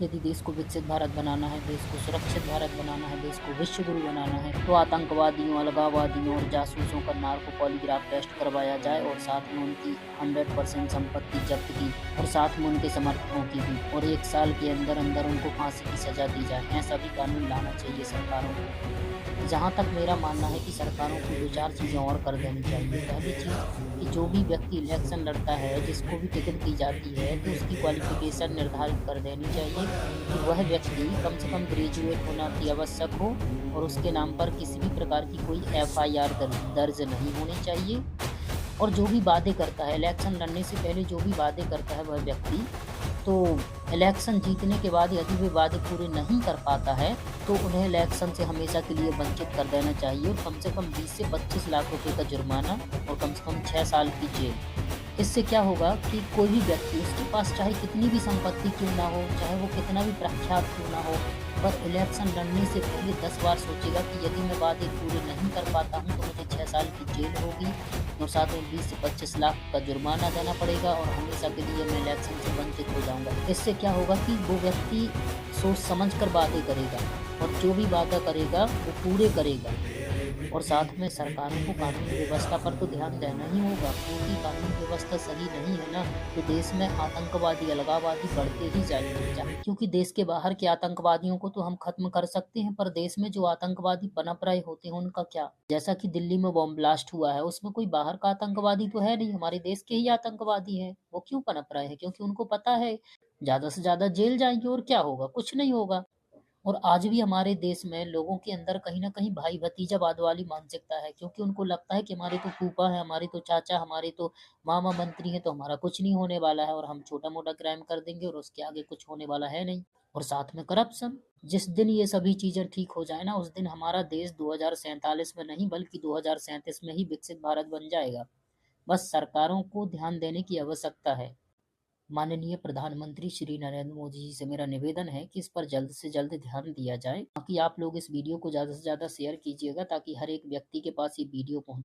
यदि देश को विकसित भारत बनाना है, देश को सुरक्षित भारत बनाना है, देश को विश्व गुरु बनाना है, तो आतंकवादियों, अलगाववादियों और जासूसों का नार्को पॉलीग्राफ टेस्ट करवाया जाए और साथ में उनकी 100% संपत्ति जब्त की और साथ में उनके समर्थकों की भी, और 1 साल के अंदर-अंदर उनको फांसी की सज़ा दी जाए। ऐसा भी कानून लाना चाहिए सरकारों को। जहाँ तक मेरा मानना है कि सरकारों को 2-4 चीज़ें और कर देनी चाहिए। पहली चीज़ कि जो भी व्यक्ति इलेक्शन लड़ता है, जिसको भी टिकट दी जाती है, तो उसकी क्वालिफ़िकेशन निर्धारित कर देनी चाहिए कि वह व्यक्ति कम से कम ग्रेजुएट होना अति आवश्यक हो और उसके नाम पर किसी भी प्रकार की कोई एफआईआर दर्ज नहीं होनी चाहिए। और जो भी वादे करता है, इलेक्शन लड़ने से पहले जो भी वादे करता है वह व्यक्ति, तो इलेक्शन जीतने के बाद यदि वे वादे पूरे नहीं कर पाता है, तो उन्हें इलेक्शन से हमेशा के लिए वंचित कर देना चाहिए और कम से कम 20 से 25 लाख रुपए का जुर्माना और कम से कम 6 साल की जेल। इससे क्या होगा कि कोई भी व्यक्ति, उसके पास चाहे कितनी भी संपत्ति क्यों ना हो, चाहे वो कितना भी प्रख्यात क्यों ना हो, पर इलेक्शन लड़ने से पहले 10 बार सोचेगा कि यदि मैं वादे पूरे नहीं कर पाता हूँ, तो मुझे 6 साल की जेल होगी और साथ में 20 से 25 लाख का जुर्माना देना पड़ेगा और हमेशा के लिए मैं इलेक्शन से वंचित हो जाऊँगा। इससे क्या होगा कि वो व्यक्ति सोच समझ कर बातें करेगा और जो भी वादा करेगा, वो पूरे करेगा। और साथ में सरकारों को कानून व्यवस्था पर तो ध्यान देना ही होगा, क्योंकि कानून व्यवस्था सही नहीं है ना, तो देश में आतंकवादी, अलगाववादी बढ़ते ही जाएंगे। क्योंकि देश के बाहर के आतंकवादियों को तो हम खत्म कर सकते हैं, पर देश में जो आतंकवादी पनप रहे होते हैं उनका क्या? जैसा कि दिल्ली में बॉम्ब ब्लास्ट हुआ है, उसमें कोई बाहर का आतंकवादी तो है नहीं, हमारे देश के ही आतंकवादी है। वो क्यों पनप रहे हैं? क्योंकि उनको पता है ज्यादा से ज्यादा जेल जाएंगे और क्या होगा, कुछ नहीं होगा। और आज भी हमारे देश में लोगों के अंदर कहीं न कहीं भाई-भतीजावाद वाली मानसिकता है, क्योंकि उनको लगता है कि हमारे तो फूफा हैं, हमारे तो चाचा, हमारे तो मामा मंत्री हैं, तो हमारा कुछ नहीं होने वाला है और हम छोटा-मोटा क्राइम कर देंगे और उसके आगे कुछ होने वाला है नहीं। और साथ में करप्शन, जिस दिन ये सभी चीज़ें ठीक हो जाए ना, उस दिन हमारा देश 2047 में नहीं बल्कि 2037 में ही विकसित भारत बन जाएगा। बस सरकारों को ध्यान देने की आवश्यकता है। माननीय प्रधानमंत्री श्री नरेंद्र मोदी जी से मेरा निवेदन है कि इस पर जल्द से जल्द ध्यान दिया जाए। बाकी आप लोग इस वीडियो को ज़्यादा से ज़्यादा शेयर कीजिएगा ताकि हर एक व्यक्ति के पास ये वीडियो पहुँचे।